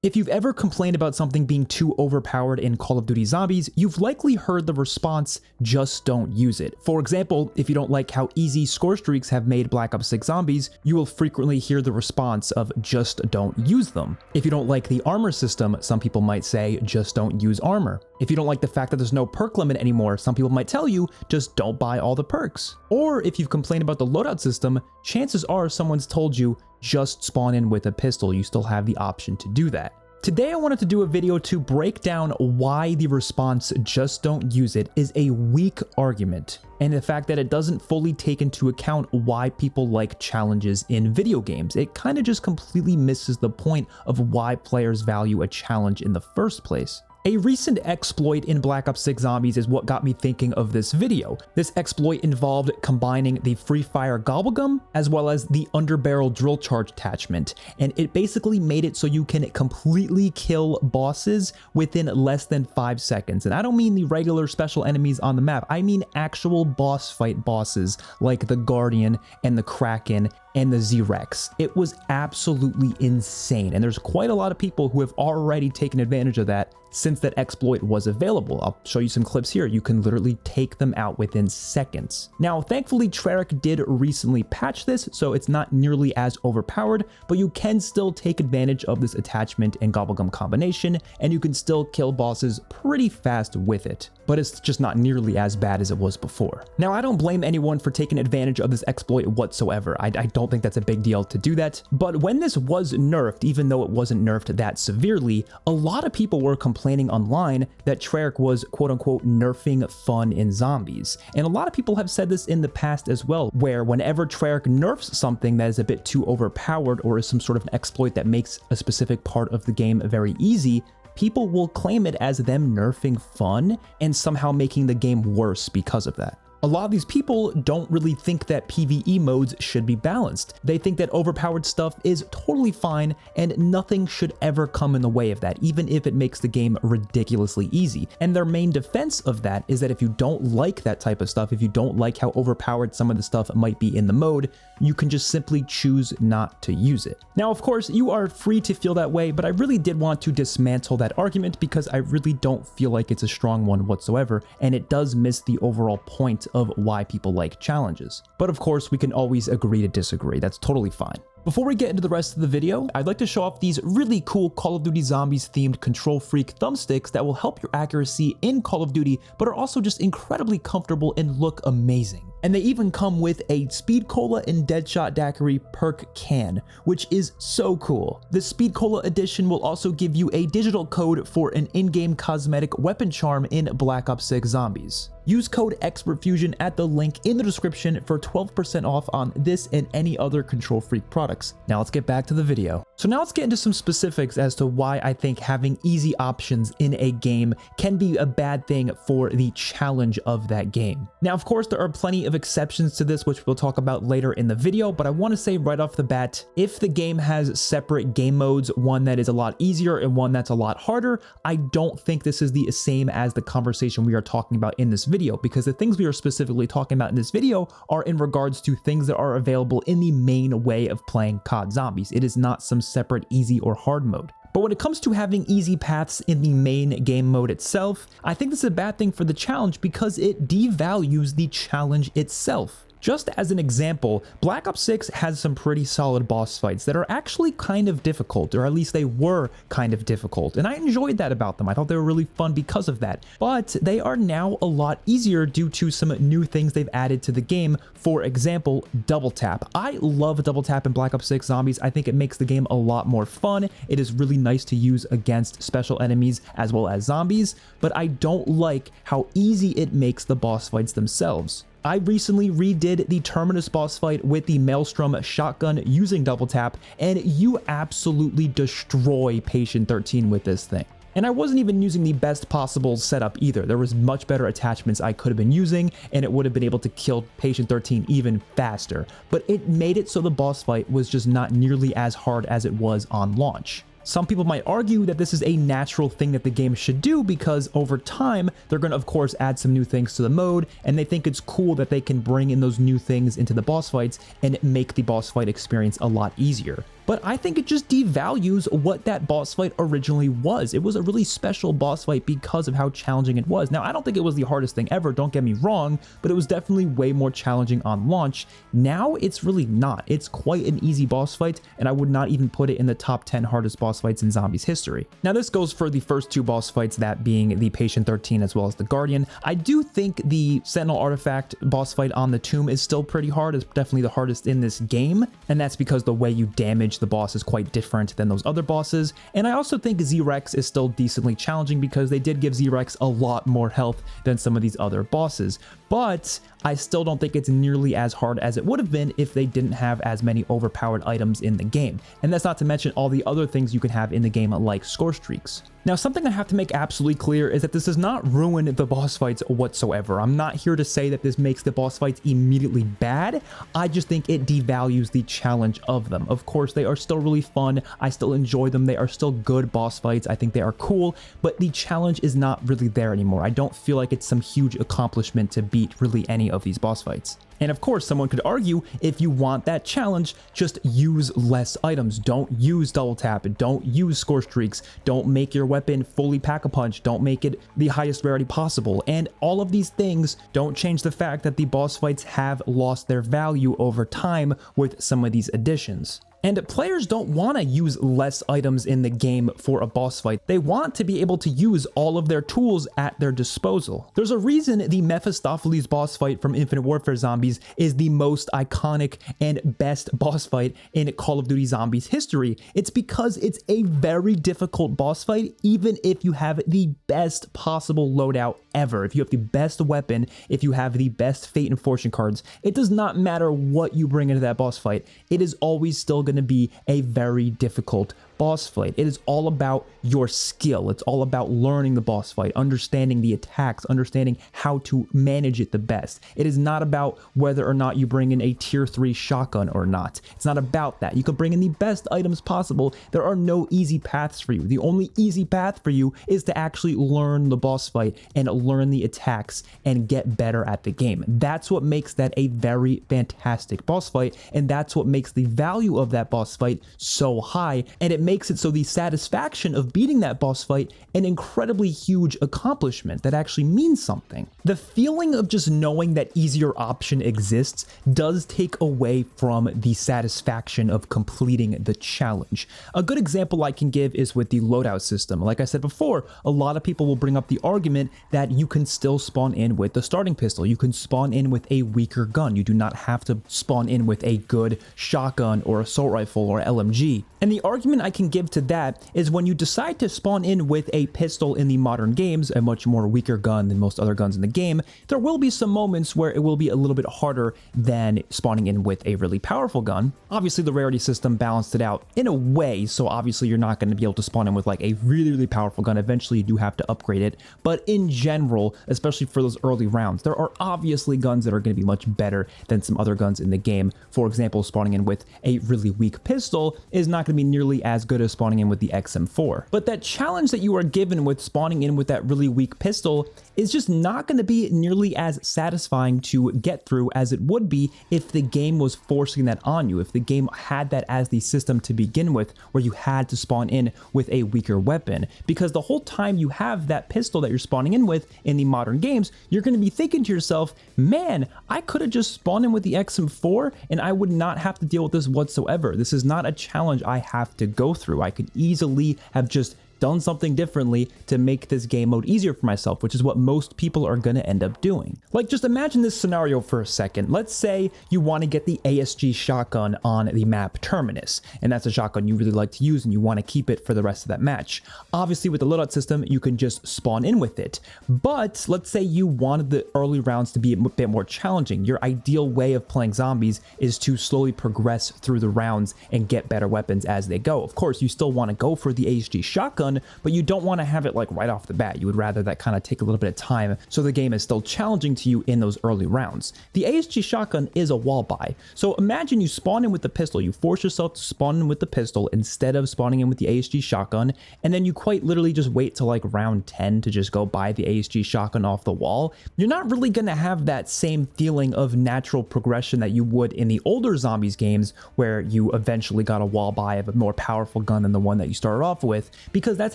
If you've ever complained about something being too overpowered in Call of Duty Zombies, you've likely heard the response, just don't use it. For example, if you don't like how easy score streaks have made Black Ops 6 Zombies, you will frequently hear the response of just don't use them. If you don't like the armor system, some people might say, just don't use armor. If you don't like the fact that there's no perk limit anymore, some people might tell you, just don't buy all the perks. Or if you've complained about the loadout system, chances are someone's told you, just spawn in with a pistol, you still have the option to do that. Today I wanted to do a video to break down why the response just don't use it is a weak argument, and the fact that it doesn't fully take into account why people like challenges in video games. It kind of just completely misses the point of why players value a challenge in the first place. A recent exploit in Black Ops 6 Zombies is what got me thinking of this video. This exploit involved combining the Free Fire Gobblegum as well as the underbarrel drill charge attachment, and it basically made it so you can completely kill bosses within less than 5 seconds. And I don't mean the regular special enemies on the map, I mean actual boss fight bosses like the Guardian and the Kraken and the Z-Rex. It was absolutely insane, and there's quite a lot of people who have already taken advantage of that since that exploit was available. I'll show you some clips here. You can literally take them out within seconds. Now, thankfully, Treyarch did recently patch this, so it's not nearly as overpowered, but you can still take advantage of this attachment and Gobblegum combination, and you can still kill bosses pretty fast with it, but it's just not nearly as bad as it was before. Now, I don't blame anyone for taking advantage of this exploit whatsoever. I don't think that's a big deal to do that, but when this was nerfed, even though it wasn't nerfed that severely, a lot of people were complaining online that Treyarch was quote-unquote nerfing fun in zombies. And a lot of people have said this in the past as well, where whenever Treyarch nerfs something that is a bit too overpowered or is some sort of an exploit that makes a specific part of the game very easy, people will claim it as them nerfing fun and somehow making the game worse because of that. A lot of these people don't really think that PvE modes should be balanced. They think that overpowered stuff is totally fine and nothing should ever come in the way of that, even if it makes the game ridiculously easy. And their main defense of that is that if you don't like that type of stuff, if you don't like how overpowered some of the stuff might be in the mode, you can just simply choose not to use it. Now, of course, you are free to feel that way, but I really did want to dismantle that argument because I really don't feel like it's a strong one whatsoever, and it does miss the overall point of why people like challenges. But of course, we can always agree to disagree. That's totally fine. Before we get into the rest of the video, I'd like to show off these really cool Call of Duty Zombies themed KontrolFreek thumbsticks that will help your accuracy in Call of Duty, but are also just incredibly comfortable and look amazing. And they even come with a Speed Cola and Deadshot Daiquiri perk can, which is so cool. The Speed Cola edition will also give you a digital code for an in-game cosmetic weapon charm in Black Ops 6 Zombies. Use code XpertFusion at the link in the description for 12% off on this and any other KontrolFreek products. Now let's get back to the video. So now let's get into some specifics as to why I think having easy options in a game can be a bad thing for the challenge of that game. Now, of course, there are plenty of exceptions to this, which we'll talk about later in the video, but I want to say right off the bat, if the game has separate game modes, one that is a lot easier and one that's a lot harder, I don't think this is the same as the conversation we are talking about in this video, because the things we are specifically talking about in this video are in regards to things that are available in the main way of playing COD Zombies. It is not some separate easy or hard mode. But when it comes to having easy paths in the main game mode itself, I think this is a bad thing for the challenge because it devalues the challenge itself. Just as an example, Black Ops 6 has some pretty solid boss fights that are actually kind of difficult, or at least they were kind of difficult, and I enjoyed that about them. I thought they were really fun because of that, but they are now a lot easier due to some new things they've added to the game. For example, double tap. I love double tap in Black Ops 6 Zombies. I think it makes the game a lot more fun. It is really nice to use against special enemies as well as zombies, but I don't like how easy it makes the boss fights themselves. I recently redid the Terminus boss fight with the Maelstrom shotgun using double tap, and you absolutely destroy Patient 13 with this thing. And I wasn't even using the best possible setup either. There was much better attachments I could have been using, and it would have been able to kill Patient 13 even faster. But it made it so the boss fight was just not nearly as hard as it was on launch. Some people might argue that this is a natural thing that the game should do because over time, they're going to, of course, add some new things to the mode, and they think it's cool that they can bring in those new things into the boss fights and make the boss fight experience a lot easier. but I think it just devalues what that boss fight originally was. It was a really special boss fight because of how challenging it was. Now, I don't think it was the hardest thing ever, don't get me wrong, but it was definitely way more challenging on launch. Now it's really not. It's quite an easy boss fight, and I would not even put it in the top 10 hardest boss fights in Zombies history. Now, this goes for the first two boss fights, that being the Patient 13 as well as the Guardian. I do think the Sentinel Artifact boss fight on the Tomb is still pretty hard. It's definitely the hardest in this game, and that's because the way you damage the boss is quite different than those other bosses. And I also think Z-Rex is still decently challenging because they did give Z-Rex a lot more health than some of these other bosses. But I still don't think it's nearly as hard as it would have been if they didn't have as many overpowered items in the game. And that's not to mention all the other things you can have in the game like score streaks. Now, something I have to make absolutely clear is that this does not ruin the boss fights whatsoever. I'm not here to say that this makes the boss fights immediately bad. I just think it devalues the challenge of them. Of course, they are still really fun. I still enjoy them. They are still good boss fights. I think they are cool, but the challenge is not really there anymore. I don't feel like it's some huge accomplishment to beat really any of these boss fights. And of course, someone could argue, if you want that challenge, just use less items. Don't use double tap, don't use score streaks, don't make your weapon fully pack-a-punch, don't make it the highest rarity possible. And all of these things don't change the fact that the boss fights have lost their value over time with some of these additions. And players don't want to use less items in the game for a boss fight. They want to be able to use all of their tools at their disposal. There's a reason the Mephistopheles boss fight from Infinite Warfare Zombies is the most iconic and best boss fight in Call of Duty Zombies history. It's because it's a very difficult boss fight, even if you have the best possible loadout ever. If you have the best weapon, if you have the best Fate and Fortune cards, it does not matter what you bring into that boss fight. It is always still going to be a very difficult boss fight. It is all about your skill. It's all about learning the boss fight, understanding the attacks, understanding how to manage it the best. It is not about whether or not you bring in a tier 3 shotgun or not. It's not about that. You can bring in the best items possible. There are no easy paths for you. The only easy path for you is to actually learn the boss fight and learn the attacks and get better at the game. That's what makes that a very fantastic boss fight, and that's what makes the value of that boss fight so high, and it makes it so the satisfaction of beating that boss fight an incredibly huge accomplishment that actually means something. The feeling of just knowing that easier option exists does take away from the satisfaction of completing the challenge. A good example I can give is with the loadout system. Like I said before, a lot of people will bring up the argument that you can still spawn in with the starting pistol. You can spawn in with a weaker gun. You do not have to spawn in with a good shotgun or assault rifle or LMG. And the argument I can give to that is when you decide to spawn in with a pistol in the modern games, a much more weaker gun than most other guns in the game, there will be some moments where it will be a little bit harder than spawning in with a really powerful gun. Obviously, the rarity system balanced it out in a way, so obviously you're not going to be able to spawn in with like a really, really powerful gun. Eventually, you do have to upgrade it. But in general, especially for those early rounds, there are obviously guns that are going to be much better than some other guns in the game. For example, spawning in with a really weak pistol is not going to be nearly as good as spawning in with the XM4. But that challenge that you are given with spawning in with that really weak pistol is just not going to be nearly as satisfying to get through as it would be if the game was forcing that on you, if the game had that as the system to begin with, where you had to spawn in with a weaker weapon. Because the whole time you have that pistol that you're spawning in with in the modern games, you're going to be thinking to yourself, man, I could have just spawned in with the XM4 and I would not have to deal with this whatsoever. This is not a challenge I have to go through. I could easily have just done something differently to make this game mode easier for myself, which is what most people are going to end up doing. Like, just imagine this scenario for a second. Let's say you want to get the ASG shotgun on the map Terminus, and that's a shotgun you really like to use and you want to keep it for the rest of that match. Obviously, with the loadout system, you can just spawn in with it. But let's say you wanted the early rounds to be a bit more challenging. Your ideal way of playing zombies is to slowly progress through the rounds and get better weapons as they go. Of course, you still want to go for the ASG shotgun, shotgun, but you don't want to have it like right off the bat. You would rather that kind of take a little bit of time so the game is still challenging to you in those early rounds. The ASG shotgun is a wall buy. So imagine you spawn in with the pistol, you force yourself to spawn in with the pistol instead of spawning in with the ASG shotgun, and then you quite literally just wait till like round 10 to just go buy the ASG shotgun off the wall. You're not really going to have that same feeling of natural progression that you would in the older Zombies games where you eventually got a wall buy of a more powerful gun than the one that you started off with, because that's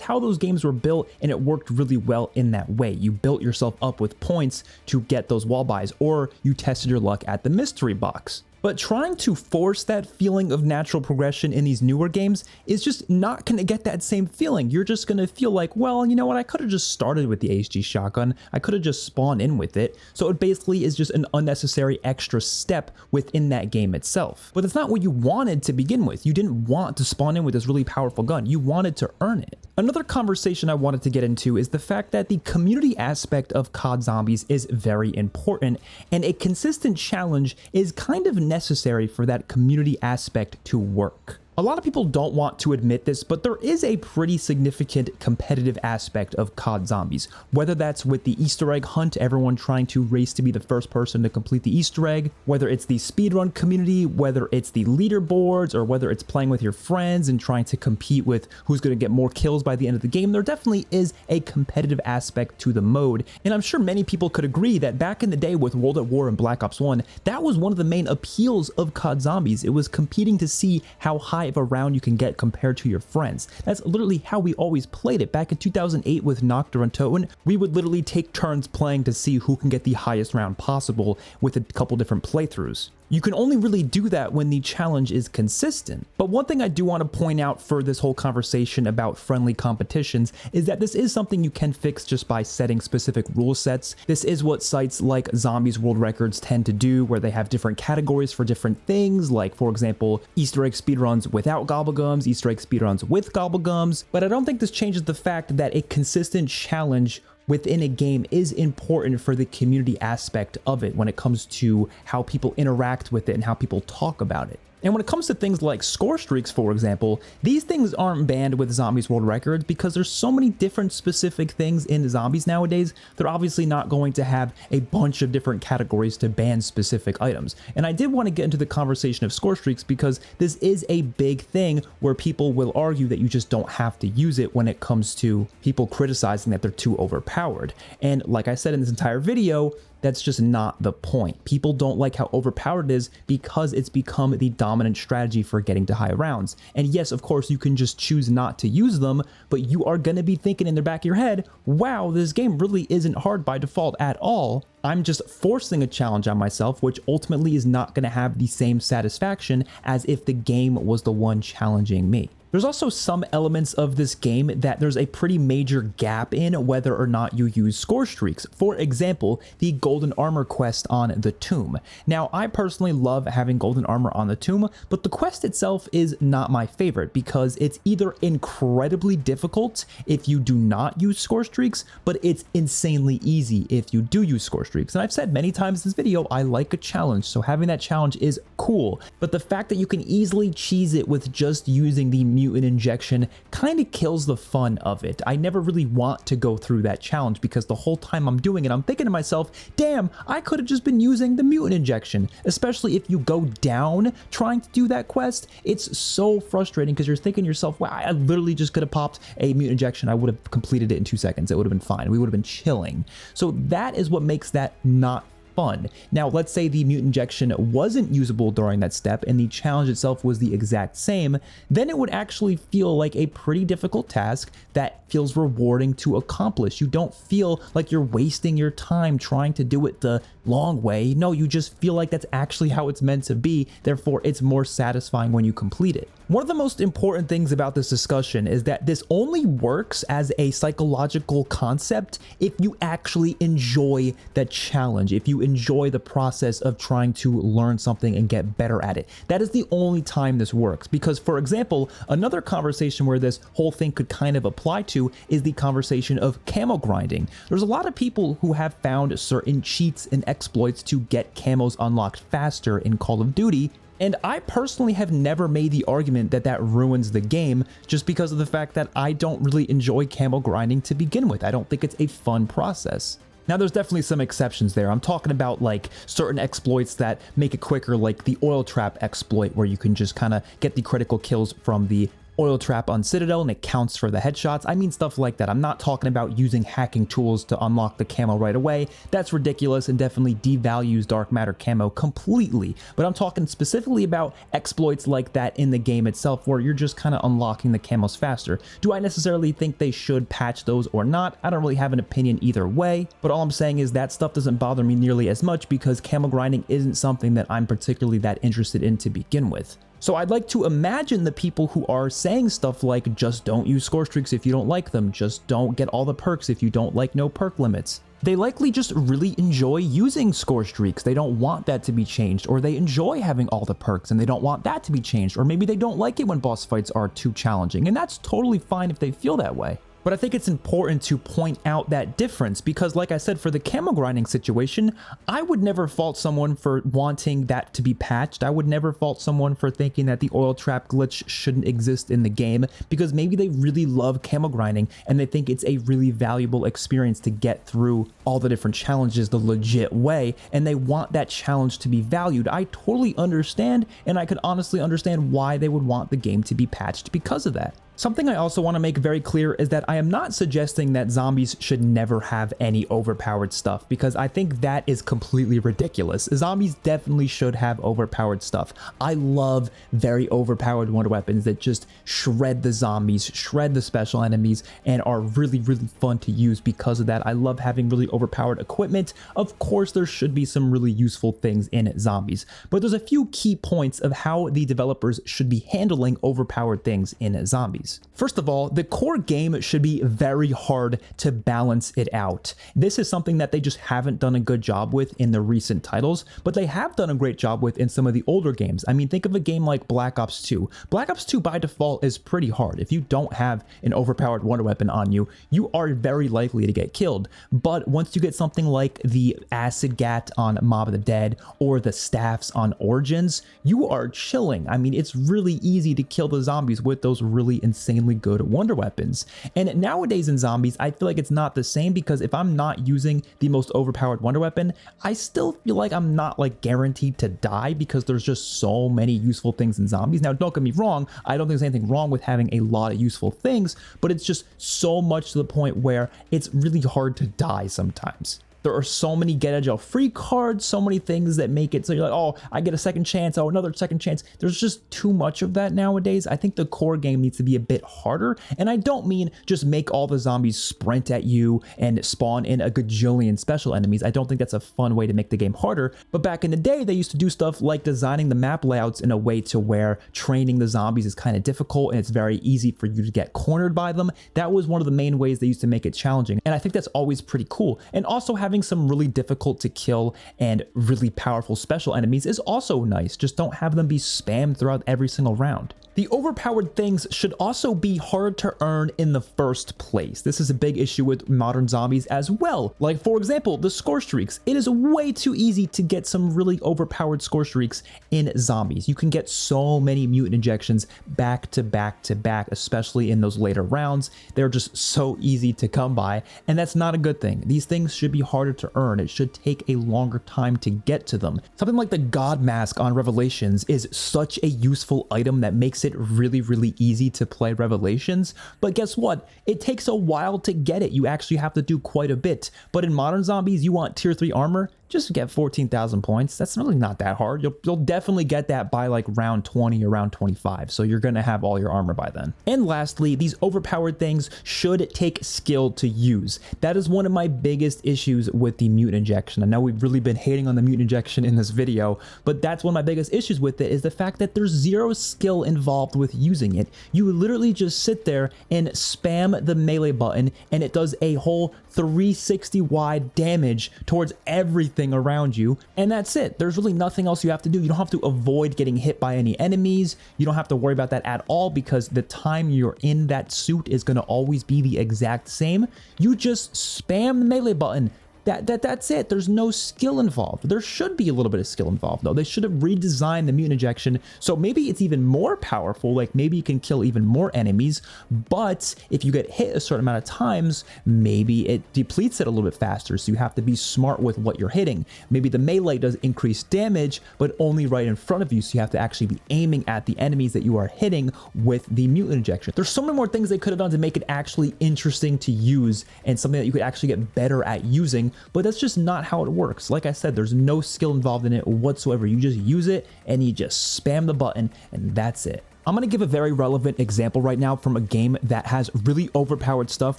how those games were built and it worked really well in that way. You built yourself up with points to get those wall buys, or you tested your luck at the mystery box. But trying to force that feeling of natural progression in these newer games is just not going to get that same feeling. You're just going to feel like, well, you know what, I could have just started with the ASG shotgun. I could have just spawned in with it. So it basically is just an unnecessary extra step within that game itself. But it's not what you wanted to begin with. You didn't want to spawn in with this really powerful gun. You wanted to earn it. Another conversation I wanted to get into is the fact that the community aspect of COD Zombies is very important, and a consistent challenge is kind of necessary for that community aspect to work. A lot of people don't want to admit this, but there is a pretty significant competitive aspect of COD Zombies, whether that's with the Easter egg hunt, everyone trying to race to be the first person to complete the Easter egg, whether it's the speedrun community, whether it's the leaderboards, or whether it's playing with your friends and trying to compete with who's going to get more kills by the end of the game. There definitely is a competitive aspect to the mode, and I'm sure many people could agree that back in the day with World at War and Black Ops 1, that was one of the main appeals of COD Zombies. It was competing to see how high of a round you can get compared to your friends. That's literally how we always played it. Back in 2008 with Noctur and Toten, we would literally take turns playing to see who can get the highest round possible with a couple different playthroughs. You can only really do that when the challenge is consistent. But one thing I do want to point out for this whole conversation about friendly competitions is that this is something you can fix just by setting specific rule sets. This is what sites like Zombies World Records tend to do, where they have different categories for different things, like for example, Easter egg speedruns without Gobblegums, Easter egg speedruns with Gobblegums. But I don't think this changes the fact that a consistent challenge within a game is important for the community aspect of it when it comes to how people interact with it and how people talk about it. And when it comes to things like score streaks, for example, these things aren't banned with Zombies World Records because there's so many different specific things in Zombies nowadays. They're obviously not going to have a bunch of different categories to ban specific items. And I did want to get into the conversation of score streaks because this is a big thing where people will argue that you just don't have to use it when it comes to people criticizing that they're too overpowered. And like I said in this entire video, that's just not the point. People don't like how overpowered it is because it's become the dominant strategy for getting to high rounds. And yes, of course, you can just choose not to use them, but you are going to be thinking in the back of your head, wow, this game really isn't hard by default at all. I'm just forcing a challenge on myself, which ultimately is not going to have the same satisfaction as if the game was the one challenging me. There's also some elements of this game that there's a pretty major gap in whether or not you use score streaks. For example, the golden armor quest on the tomb. Now, I personally love having golden armor on the tomb, but the quest itself is not my favorite because it's either incredibly difficult if you do not use score streaks, but it's insanely easy if you do use score streaks. And I've said many times in this video, I like a challenge, so having that challenge is cool. But the fact that you can easily cheese it with just using the mutant injection kind of kills the fun of it. I never really want to go through that challenge because the whole time I'm doing it, I'm thinking to myself, damn, I could have just been using the mutant injection. Especially if you go down trying to do that quest, it's so frustrating because you're thinking to yourself, wow, I literally just could have popped a mutant injection. I would have completed it in 2 seconds. It would have been fine. We would have been chilling. So that is what makes that not fun. Now, let's say the mutant injection wasn't usable during that step and the challenge itself was the exact same, then it would actually feel like a pretty difficult task that feels rewarding to accomplish. You don't feel like you're wasting your time trying to do it the long way. No, you just feel like that's actually how it's meant to be. Therefore, it's more satisfying when you complete it. One of the most important things about this discussion is that this only works as a psychological concept if you actually enjoy the challenge, if you enjoy the process of trying to learn something and get better at it. That is the only time this works. Because, for example, another conversation where this whole thing could kind of apply to is the conversation of camo grinding. There's a lot of people who have found certain cheats and exploits to get camos unlocked faster in Call of Duty, And I personally have never made the argument that that ruins the game, just because of the fact that I don't really enjoy camo grinding to begin with. I don't think it's a fun process. Now, there's definitely some exceptions there. I'm talking about like certain exploits that make it quicker, like the oil trap exploit, where you can just kind of get the critical kills from the oil trap on Citadel and it counts for the headshots. I mean stuff like that. I'm not talking about using hacking tools to unlock the camo right away. That's ridiculous and definitely devalues dark matter camo completely. But I'm talking specifically about exploits like that in the game itself, where you're just kind of unlocking the camos faster. Do I necessarily think they should patch those or not? I don't really have an opinion either way, but all I'm saying is that stuff doesn't bother me nearly as much because camo grinding isn't something that I'm particularly that interested in to begin with. So I'd like to imagine the people who are saying stuff like, just don't use score streaks if you don't like them, just don't get all the perks if you don't like no perk limits. They likely just really enjoy using score streaks. They don't want that to be changed, or they enjoy having all the perks and they don't want that to be changed, or maybe they don't like it when boss fights are too challenging, and that's totally fine if they feel that way. But I think it's important to point out that difference because, like I said, for the camo grinding situation, I would never fault someone for wanting that to be patched. I would never fault someone for thinking that the oil trap glitch shouldn't exist in the game because maybe they really love camo grinding and they think it's a really valuable experience to get through all the different challenges the legit way, and they want that challenge to be valued. I totally understand, and I could honestly understand why they would want the game to be patched because of that. Something I also want to make very clear is that I am not suggesting that zombies should never have any overpowered stuff, because I think that is completely ridiculous. Zombies definitely should have overpowered stuff. I love very overpowered wonder weapons that just shred the zombies, shred the special enemies, and are really, really fun to use because of that. I love having really overpowered equipment. Of course, there should be some really useful things in zombies, but there's a few key points of how the developers should be handling overpowered things in zombies. First of all, the core game should be very hard to balance it out. This is something that they just haven't done a good job with in the recent titles, but they have done a great job with in some of the older games. I mean, think of a game like Black Ops 2. Black Ops 2 by default is pretty hard. If you don't have an overpowered wonder weapon on you, you are very likely to get killed. But once you get something like the Acid Gat on Mob of the Dead or the staffs on Origins, you are chilling. I mean, it's really easy to kill the zombies with those really insanely good wonder weapons. And nowadays in zombies, I feel like it's not the same because if I'm not using the most overpowered wonder weapon, I still feel like I'm not like guaranteed to die because there's just so many useful things in zombies. Now, don't get me wrong, I don't think there's anything wrong with having a lot of useful things, but it's just so much to the point where it's really hard to die sometimes. There are so many get out of jail free cards, so many things that make it so you're like, oh, I get a second chance, oh, another second chance. There's just too much of that nowadays. I think the core game needs to be a bit harder. And I don't mean just make all the zombies sprint at you and spawn in a gajillion special enemies. I don't think that's a fun way to make the game harder. But back in the day, they used to do stuff like designing the map layouts in a way to where training the zombies is kind of difficult and it's very easy for you to get cornered by them. That was one of the main ways they used to make it challenging. And I think that's always pretty cool. And also having some really difficult to kill and really powerful special enemies is also nice. Just don't have them be spammed throughout every single round. The overpowered things should also be hard to earn in the first place. This is a big issue with modern zombies as well. Like, for example, the score streaks. It is way too easy to get some really overpowered score streaks in zombies. You can get so many mutant injections back to back to back, especially in those later rounds. They're just so easy to come by, and that's not a good thing. These things should be harder to earn. It should take a longer time to get to them. Something like the God Mask on Revelations is such a useful item that makes it really, really easy to play Revelations, but guess what? It takes a while to get it. You actually have to do quite a bit. But in modern zombies, you want tier 3 armor, just get 14,000 points. That's really not that hard. You'll definitely get that by like round 20 or round 25. So you're going to have all your armor by then. And lastly, these overpowered things should take skill to use. That is one of my biggest issues with the mutant injection. I know we've really been hating on the mutant injection in this video, but that's one of my biggest issues with it is the fact that there's zero skill involved with using it. You literally just sit there and spam the melee button and it does a whole 360 wide damage towards everything around you, and that's it. There's really nothing else you have to do. You don't have to avoid getting hit by any enemies. You don't have to worry about that at all because the time you're in that suit is going to always be the exact same. You just spam the melee button. That's it. There's no skill involved. There should be a little bit of skill involved though. They should have redesigned the mutant injection so maybe it's even more powerful, like maybe you can kill even more enemies, but if you get hit a certain amount of times, maybe it depletes it a little bit faster, so you have to be smart with what you're hitting. Maybe the melee does increase damage, but only right in front of you, so you have to actually be aiming at the enemies that you are hitting with the mutant injection. There's so many more things they could have done to make it actually interesting to use and something that you could actually get better at using, but that's just not how it works. Like I said, there's no skill involved in it whatsoever. You just use it and you just spam the button and that's it. I'm going to give a very relevant example right now from a game that has really overpowered stuff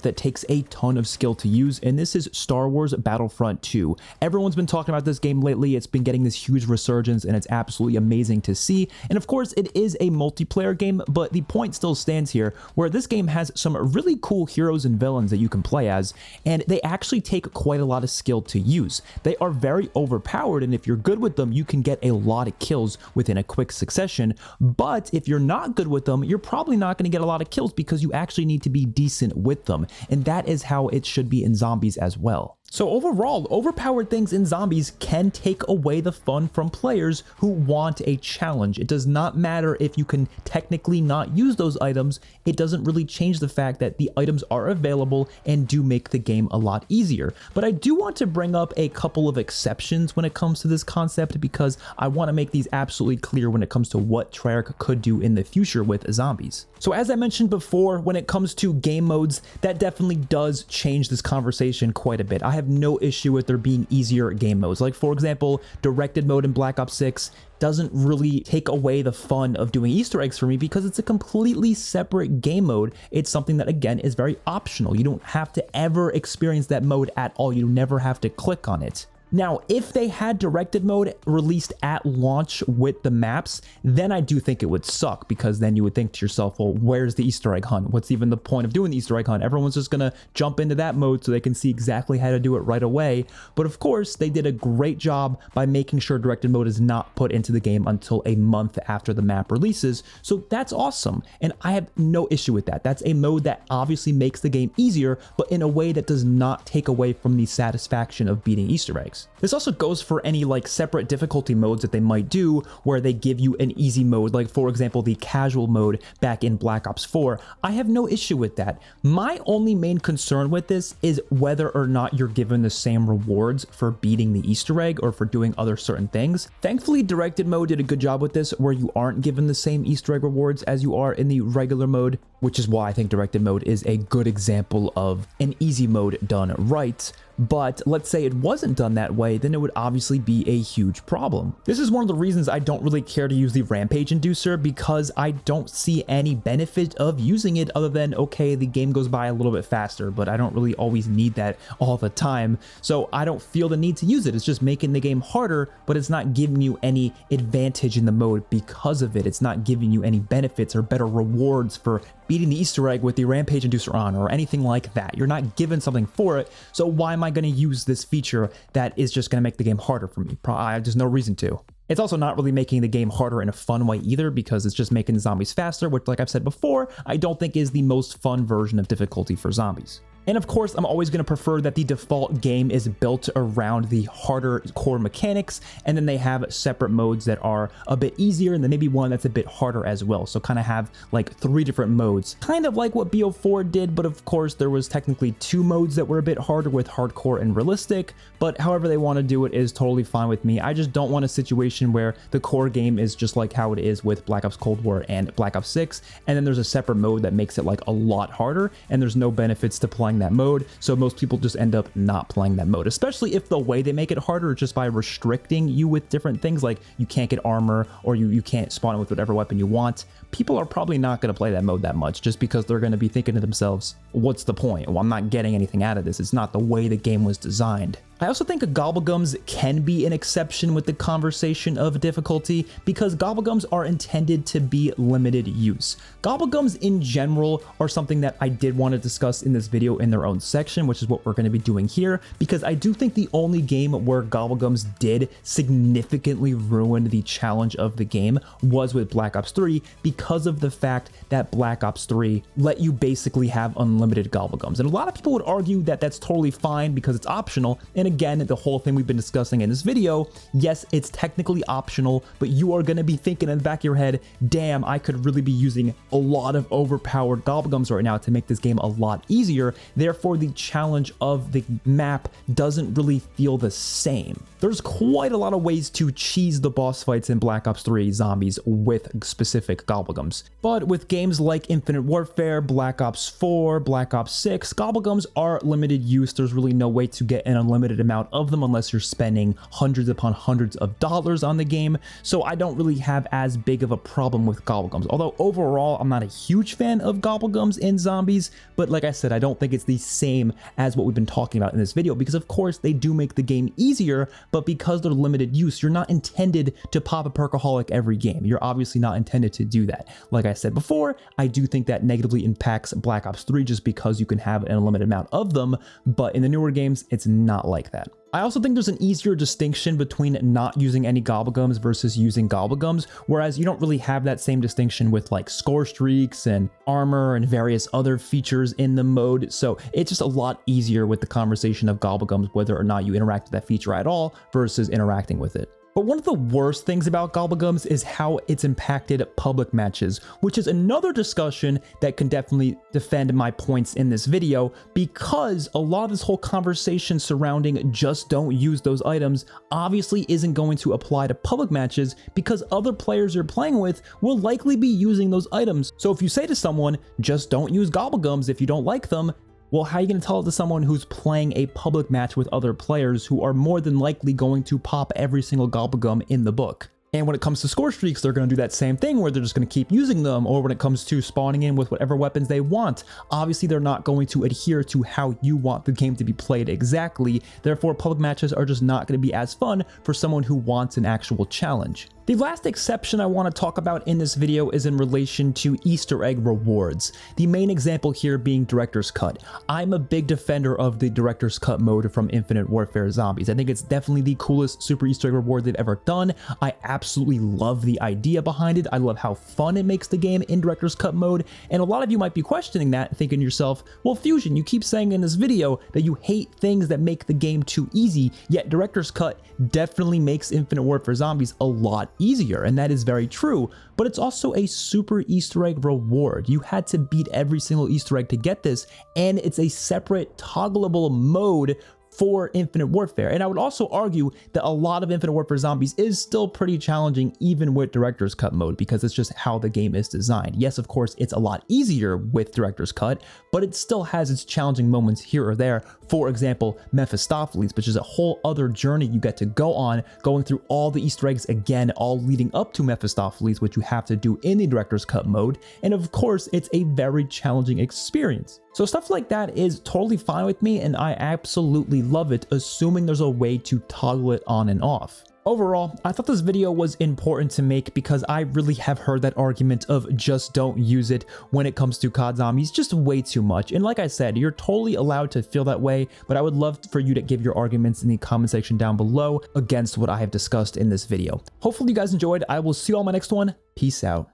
that takes a ton of skill to use, and this is Star Wars Battlefront 2. Everyone's been talking about this game lately. It's been getting this huge resurgence, and it's absolutely amazing to see. And of course, it is a multiplayer game, but the point still stands here, where this game has some really cool heroes and villains that you can play as, and they actually take quite a lot of skill to use. They are very overpowered, and if you're good with them, you can get a lot of kills within a quick succession, but if you're not good with them, you're probably not going to get a lot of kills because you actually need to be decent with them, and that is how it should be in zombies as well. So overall, overpowered things in zombies can take away the fun from players who want a challenge. It does not matter if you can technically not use those items. It doesn't really change the fact that the items are available and do make the game a lot easier. But I do want to bring up a couple of exceptions when it comes to this concept, because I want to make these absolutely clear when it comes to what Treyarch could do in the future with zombies. So as I mentioned before, when it comes to game modes, that definitely does change this conversation quite a bit. I have no issue with there being easier game modes. Like for example, directed mode in Black Ops 6 doesn't really take away the fun of doing Easter eggs for me because it's a completely separate game mode. It's something that, again, is very optional. You don't have to ever experience that mode at all. You never have to click on it. Now, if they had directed mode released at launch with the maps, then I do think it would suck, because then you would think to yourself, well, where's the Easter egg hunt? What's even the point of doing the Easter egg hunt? Everyone's just gonna jump into that mode so they can see exactly how to do it right away. But of course, they did a great job by making sure directed mode is not put into the game until a month after the map releases. So that's awesome, and I have no issue with that. That's a mode that obviously makes the game easier, but in a way that does not take away from the satisfaction of beating Easter eggs. This also goes for any like separate difficulty modes that they might do, where they give you an easy mode, like for example the casual mode back in Black Ops 4. I have no issue with that. My only main concern with this is whether or not you're given the same rewards for beating the Easter egg or for doing other certain things. Thankfully, directed mode did a good job with this, where you aren't given the same Easter egg rewards as you are in the regular mode, which is why I think directed mode is a good example of an easy mode done right. But let's say it wasn't done that way, then it would obviously be a huge problem. This is one of the reasons I don't really care to use the Rampage Inducer, because I don't see any benefit of using it other than, okay, the game goes by a little bit faster, but I don't really always need that all the time. So I don't feel the need to use it. It's just making the game harder, but it's not giving you any advantage in the mode because of it. It's not giving you any benefits or better rewards for beating the Easter egg with the Rampage Inducer on or anything like that. You're not given something for it, so why am I going to use this feature that is just going to make the game harder for me? There's no reason to. It's also not really making the game harder in a fun way either, because it's just making the zombies faster, which, like I've said before, I don't think is the most fun version of difficulty for zombies. And of course, I'm always going to prefer that the default game is built around the harder core mechanics, and then they have separate modes that are a bit easier, and then maybe one that's a bit harder as well. So kind of have like 3 different modes, kind of like what BO4 did, but of course there was technically 2 modes that were a bit harder with hardcore and realistic, but however they want to do it is totally fine with me. I just don't want a situation where the core game is just like how it is with Black Ops Cold War and Black Ops 6, and then there's a separate mode that makes it like a lot harder, and there's no benefits to playing that mode, so most people just end up not playing that mode, especially if the way they make it harder is just by restricting you with different things, like you can't get armor or you can't spawn it with whatever weapon you want. People are probably not going to play that mode that much, just because they're going to be thinking to themselves, what's the point? Well, I'm not getting anything out of this. It's not the way the game was designed. I also think Gobblegums can be an exception with the conversation of difficulty, because Gobblegums are intended to be limited use. Gobblegums in general are something that I did want to discuss in this video video in their own section, which is what we're going to be doing here, because I do think the only game where Gobblegums did significantly ruin the challenge of the game was with Black Ops 3, because of the fact that Black Ops 3 let you basically have unlimited Gobblegums. And a lot of people would argue that that's totally fine because it's optional. And again, the whole thing we've been discussing in this video, yes, it's technically optional, but you are going to be thinking in the back of your head, damn, I could really be using a lot of overpowered Gobblegums right now to make this game a lot easier. Therefore, the challenge of the map doesn't really feel the same. There's quite a lot of ways to cheese the boss fights in Black Ops 3 Zombies with specific Gobblegums. But with games like Infinite Warfare, Black Ops 4, Black Ops 6, Gobblegums are limited use. There's really no way to get an unlimited amount of them unless you're spending hundreds upon hundreds of dollars on the game. So I don't really have as big of a problem with Gobblegums. Although overall, I'm not a huge fan of Gobblegums in Zombies, but like I said, I don't think it's the same as what we've been talking about in this video, because of course they do make the game easier, but because they're limited use, you're not intended to pop a Perk-a-Cola every game. You're obviously not intended to do that. Like I said before, I do think that negatively impacts Black Ops 3 just because you can have an unlimited amount of them, but in the newer games, it's not like that. I also think there's an easier distinction between not using any Gobblegums versus using Gobblegums, whereas you don't really have that same distinction with like score streaks and armor and various other features in the mode. So it's just a lot easier with the conversation of Gobblegums, whether or not you interact with that feature at all versus interacting with it. But one of the worst things about Gobblegums is how it's impacted public matches, which is another discussion that can definitely defend my points in this video, because a lot of this whole conversation surrounding just don't use those items obviously isn't going to apply to public matches, because other players you're playing with will likely be using those items. So if you say to someone, just don't use Gobblegums if you don't like them, well, how are you going to tell it to someone who's playing a public match with other players who are more than likely going to pop every single Gobblegum in the book? And when it comes to score streaks, they're going to do that same thing where they're just going to keep using them, or when it comes to spawning in with whatever weapons they want. Obviously, they're not going to adhere to how you want the game to be played exactly. Therefore, public matches are just not going to be as fun for someone who wants an actual challenge. The last exception I want to talk about in this video is in relation to Easter egg rewards. The main example here being Director's Cut. I'm a big defender of the Director's Cut mode from Infinite Warfare Zombies. I think it's definitely the coolest super Easter egg reward they've ever done. I absolutely love the idea behind it. I love how fun it makes the game in Director's Cut mode. And a lot of you might be questioning that, thinking to yourself, well, Fusion, you keep saying in this video that you hate things that make the game too easy, yet Director's Cut definitely makes Infinite Warfare Zombies a lot easier, and that is very true, but it's also a super Easter egg reward. You had to beat every single Easter egg to get this, and it's a separate toggleable mode for Infinite Warfare. And I would also argue that a lot of Infinite Warfare Zombies is still pretty challenging even with Director's Cut mode, because it's just how the game is designed. Yes, of course, it's a lot easier with Director's Cut, but it still has its challenging moments here or there. For example, Mephistopheles, which is a whole other journey you get to go on, going through all the Easter eggs again, all leading up to Mephistopheles, which you have to do in the Director's Cut mode. And of course, it's a very challenging experience. So stuff like that is totally fine with me, and I absolutely love it, assuming there's a way to toggle it on and off. Overall, I thought this video was important to make because I really have heard that argument of just don't use it when it comes to COD Zombies just way too much. And like I said, you're totally allowed to feel that way, but I would love for you to give your arguments in the comment section down below against what I have discussed in this video. Hopefully you guys enjoyed. I will see you all in my next one. Peace out.